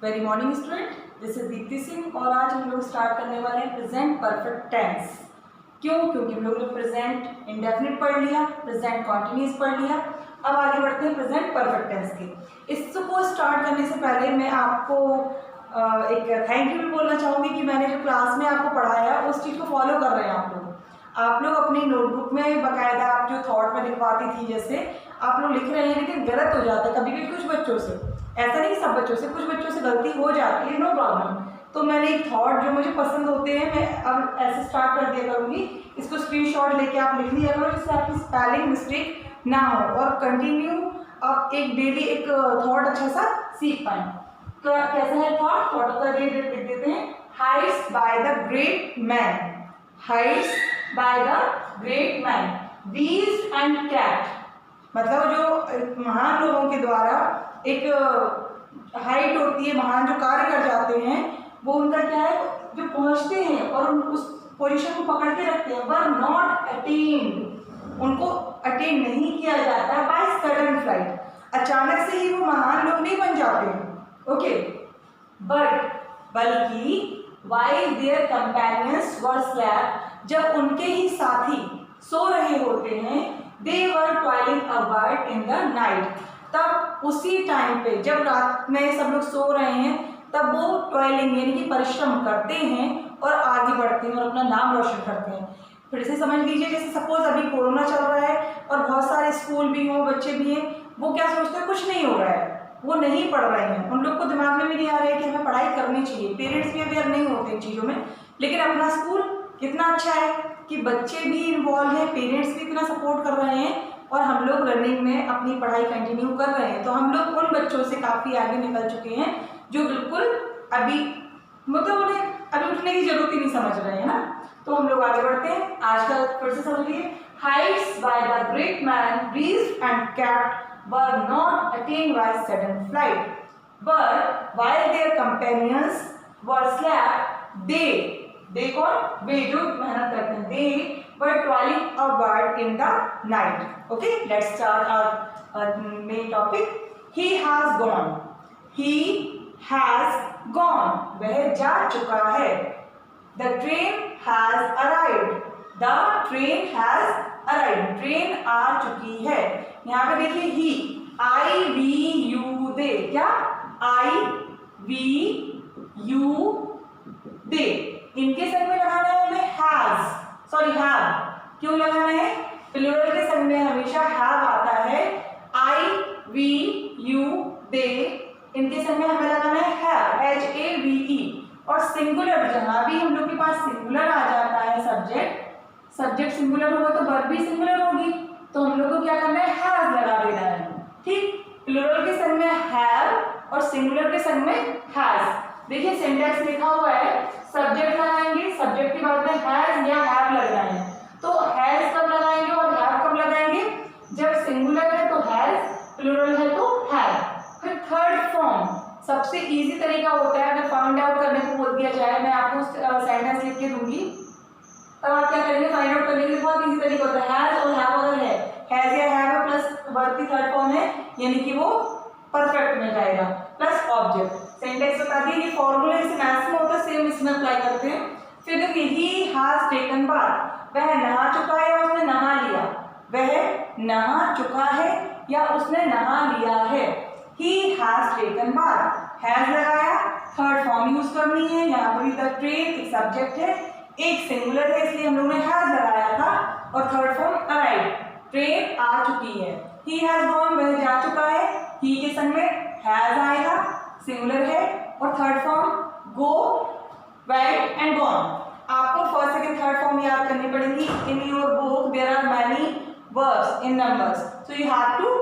Very morning student, this is Deepti Singh और आज हम लोग स्टार्ट करने वाले हैं प्रेजेंट परफेक्ट टेंस। क्यों? क्योंकि हम लोग ने प्रेजेंट इंडेफिनिट पढ़ लिया, प्रेजेंट कॉन्टिन्यूस पढ़ लिया। अब आगे बढ़ते हैं प्रेजेंट परफेक्ट टेंस के। इसको स्टार्ट करने से पहले मैं आपको एक थैंक यू भी बोलना चाहूँगी कि मैंने जो क्लास में आपको पढ़ाया उस चीज़ को फॉलो कर रहे हैं आप लोग अपनी नोटबुक में बाकायदा आप जो थॉट में लिखवाती थी जैसे आप लोग लिख रहे हैं, लेकिन गलत हो जाता है कभी कभी कुछ बच्चों से। ऐसा नहीं सब बच्चों से, कुछ बच्चों से गलती हो जाती है, नो प्रॉब्लम। तो मैंने एक थॉट जो मुझे पसंद होते हैं मैं अब ऐसे स्टार्ट कर दिया करूँगी, इसको स्क्रीनशॉट लेके आप लिख लिया करो जिससे आपकी स्पेलिंग मिस्टेक ना हो और कंटिन्यू आप एक डेली एक थॉट अच्छा सा सीख पाएँ। तो कैसा है थॉट? थॉट का लिख देते हैं, heights by the great man, heights by the great man, beast and cat. मतलब जो महान लोगों के द्वारा एक हाइट होती है, महान जो कार्य कर जाते हैं वो उनका क्या है, जो पहुंचते हैं और उस पोजीशन को पकड़ के रखते हैं, वर नॉट अटेन्ड, उनको अटेन नहीं किया जाता बाय सडन फ्लाइट। अचानक से ही वो महान लोग नहीं बन जाते हैं, ओके, बट बल्कि while their companions were slept, जब उनके ही साथी सो रहे होते हैं, they were toiling about in the night, तब उसी टाइम पे जब रात में सब लोग सो रहे हैं तब वो टॉयलिंग यानी कि परिश्रम करते हैं और आगे बढ़ते हैं और अपना नाम रोशन करते हैं। फिर से समझ लीजिए, जैसे सपोज अभी कोरोना चल रहा है और बहुत सारे स्कूल भी हों, बच्चे भी हैं, वो क्या सोचते हैं कुछ नहीं हो रहा है, वो नहीं पढ़ रहे हैं, उन लोग को दिमाग में भी नहीं आ रहा है कि हमें पढ़ाई करनी चाहिए, पेरेंट्स भी अवेयर नहीं होते इन चीज़ों में। लेकिन अपना स्कूल कितना अच्छा है कि बच्चे भी इन्वॉल्व हैं, पेरेंट्स भी इतना सपोर्ट कर रहे हैं और हम लोग रनिंग में अपनी पढ़ाई कंटिन्यू कर रहे हैं। तो हम लोग उन बच्चों से काफ़ी आगे निकल चुके हैं जो बिल्कुल अभी मतलब उन्हें अभी उठने की जरूरत ही नहीं समझ रहे हैं ना। तो हम लोग आगे बढ़ते हैं। आज का फिर से समझिए, heights by the great man, beast and cat were not attained by sudden flight, but while their companions were slept, they कौन? वे जो मेहनत करते हैं, they were toiling about in the night. Okay, let's start our main topic. He has gone. He has gone. वह जा चुका है. The train has arrived. The train has arrived. Train आ चुकी है। यहाँ पे देखिए ही, आई वी यू दे, क्या? आई वी यू दे, इनके संग में लगाना है हमें हैज, सॉरी हैव। क्यों लगाना है? प्लूरल के संग में हमेशा हैव आता है। आई वी यू दे, इनके संग में हमें लगाना है have, H A V E. और सिंगुलर, जहां भी हम लोग के पास सिंगुलर आ जाता है सब्जेक्ट सिंगुलर होगा तो वर्ब भी सिंगुलर होगी, तो हम लोग को क्या करना है, हैव लगा देना है। ठीक, प्लूरल के संग में हैव और सिंगुलर के संग में हैज। देखिए सिंटैक्स लिखा हुआ है, सब्जेक्ट लगाएंगे, सब्जेक्ट के बाद में हैज या हैव लगना है। तो हैज कब लगाएंगे और हैव कब लगाएंगे? जब सिंगुलर है तो हैज, प्लूरल है तो हैव। फिर थर्ड फॉर्म सबसे इजी तरीका होता है, अगर फाइंड आउट करने को बोल दिया जाए, मैं आपको सेंटेंस लिख के दूंगी, तब आप क्या करेंगे, फाइंड आउट करने के लिए बहुत इजी तरीका होता है। हैज और हैव अगर है, हैज या हैव प्लस वर्ब की थर्ड फॉर्म है, यानी कि वो परफेक्ट में जाएगा, प्लस ऑब्जेक्ट। सेंटेंस बता दिए, ये फॉर्मूला इसे मैथ्स में होता है, सेम इसमें अप्लाई करते हैं। फिर देखिए, ही हैज टेकन बाथ, वह नहा चुका है या उसने नहा लिया, वह नहा चुका है या उसने नहा लिया है। He has taken bath, has लगाया, थर्ड फॉर्म यूज करनी है। यहाँ पर भी द ट्रेन एक सब्जेक्ट है, एक सिंगुलर है, इसलिए हम लोगों ने हैज लगाया था, और थर्ड फॉर्म अराइव, ट्रेन आ चुकी है। ही हैज गॉन, वह जा चुका है, ही के संग में हैज आएगा, सिंगुलर है, और third form go, went and gone. आपको फर्स्ट सेकंड थर्ड फॉर्म याद करनी पड़ेगी। In your book there are many verbs in numbers, so you have to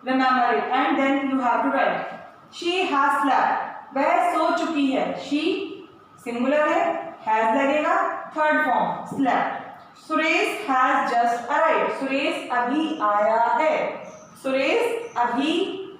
remember it and then you have to write. She has slept, वह सो चुकी है, she singular है, has लगेगा, third form slept. Suresh has just arrived, Suresh अभी आया है, सुरेश अभी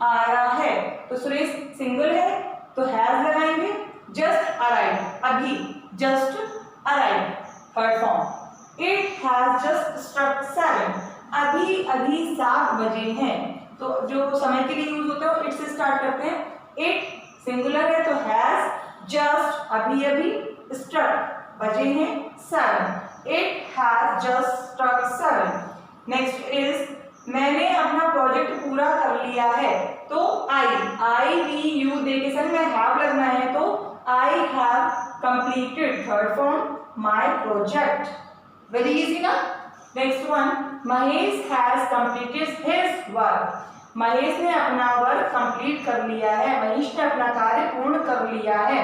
आया है, तो सुरेश सिंगल है तो हैज लगाएंगे, जस्ट अराइव्ड, अभी just arrived, third form. It has just struck 7, अभी अभी 7 बजे हैं, तो जो समय के लिए यूज होता है इट से स्टार्ट करते हैं। इट सिंगुलर है तो हैज जस्ट अभी अभी स्ट्रक बजे हैं 7, it has just struck 7। Next is मैंने अपना प्रोजेक्ट पूरा कर लिया है, तो आई वी यू दे के साथ में हैव लगना है, तो I have completed third from my project. Very easy ना। Next one, Mahesh has completed his work. Mahesh ने अपना वर्क कंप्लीट कर लिया है, महेश ने अपना कार्य पूर्ण कर लिया है।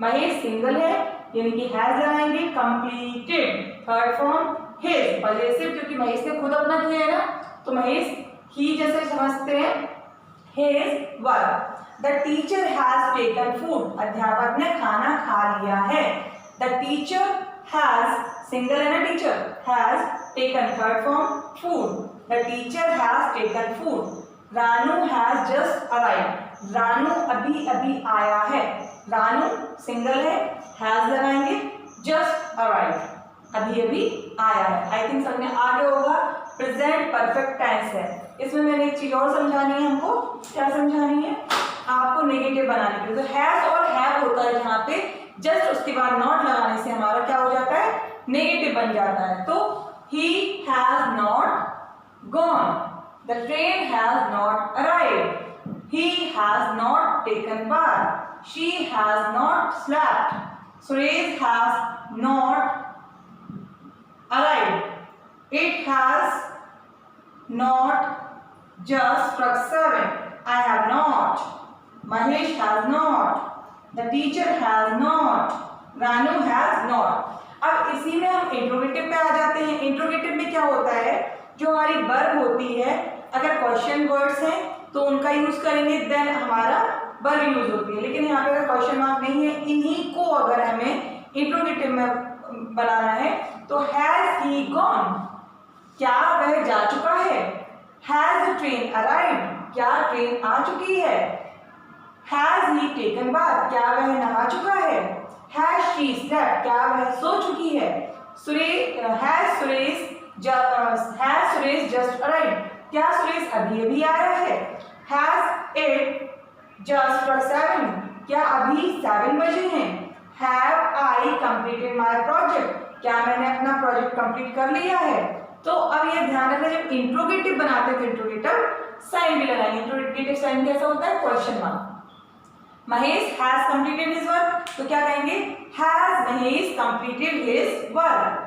महेश सिंगल है यानी कि हैज लगाएंगे, completed third form his, possessive क्योंकि महेश ने खुद अपना किया है ना, तो महेश ही जैसे समझते हैं his work. The teacher has taken food, अध्यापक ने खाना खा लिया है। द टीचर हैज, सिंगल है ना teacher, has taken third form food, the teacher has taken food. Ranu has just arrived, Ranu अभी अभी आया है। रानू सिंगल है, हैज लगाएंगे, जस्ट अराइव्ड अभी अभी आया है। आई थिंक समझ में आ गया होगा। प्रेजेंट परफेक्ट टेंस है। इसमें मैंने एक चीज और समझानी है हमको। क्या समझानी है? आपको नेगेटिव बनाने के लिए। तो हैज और हैव होता है जहाँ पे जस्ट उसके बाद नॉट लगाने से हमारा क्या हो जाता है, नेगेटिव बन जाता है। तो he has not gone, the train has not arrived, he has not taken bath, she has not slept, Suresh has not arrived, it has not just struck 7, I have not, Mahesh has not, the teacher has not, Ranu has not। अब इसी में हम interrogative पे आ जाते हैं। Interrogative में क्या होता है, जो हमारी वर्ब होती है, अगर क्वेश्चन वर्ड्स हैं तो उनका यूज करेंगे, देन हमारा वर्ब यूज होती है। लेकिन यहाँ पे अगर क्वेश्चन मार्क नहीं है, इन्हीं को अगर हमें इंट्रोगेटिव में बनाना है तो हैज ही गॉन, क्या वह जा चुका है। हैज द ट्रेन अराइव्ड, क्या ट्रेन आ चुकी है। हैज ही टेकन बाथ, क्या वह नहा चुका है। हैज शी स्लेप्ट, क्या वह सो चुकी है। हैज सुरेश जस्ट अराइव्ड, क्या सुरेश अभी अभी आया है। हैज इट जस्ट स्ट्रक 7, क्या अभी 7 बजे हैं। Have I completed my project, क्या मैंने अपना प्रोजेक्ट कंप्लीट कर लिया है। तो अब ये ध्यान रखना, जब इंट्रोगेटिव बनाते हैं तो इंट्रोगेटिव साइन भी लगाएंगे। इंट्रोगेटिव साइन कैसा होता है, question mark. Mahesh has completed his work, तो क्या कहेंगे, has Mahesh completed his work.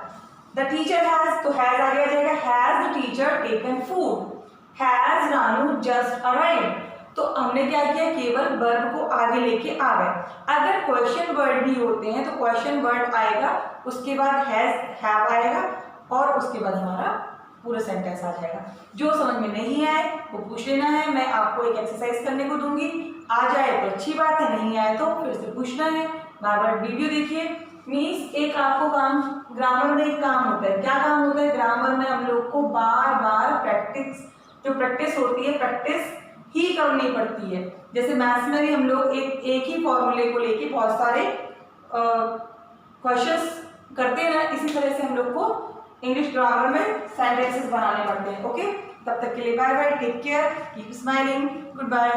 The teacher has, तो हैज आगे आ जाएगा, has the teacher taken food. Has Ranu just arrived, तो हमने क्या किया, केवल वर्ब को आगे लेके आ गए। अगर क्वेश्चन वर्ड भी होते हैं तो क्वेश्चन वर्ड आएगा, उसके बाद हैज हैव आएगा और उसके बाद हमारा पूरा सेंटेंस आ जाएगा। जो समझ में नहीं आए वो पूछ लेना है, मैं आपको एक एक्सरसाइज करने को दूंगी। आ जाए तो अच्छी बात है, नहीं आए तो फिर से पूछना है। बार बार वीडियो देखिए। मीन्स एक आपको काम, ग्रामर में एक काम होता है। क्या काम होता है ग्रामर में, हम लोग को बार बार प्रैक्टिस, जो प्रैक्टिस होती है, प्रैक्टिस ही करनी पड़ती है। जैसे मैथ्स में भी हम लोग एक ही फॉर्मूले को लेके बहुत सारे क्वेश्चंस करते हैं, इसी तरह से हम लोग को इंग्लिश ग्रामर में सेंटेंसेस बनाने पड़ते हैं। ओके, तब तक के लिए bye bye, take care, keep smiling, good bye.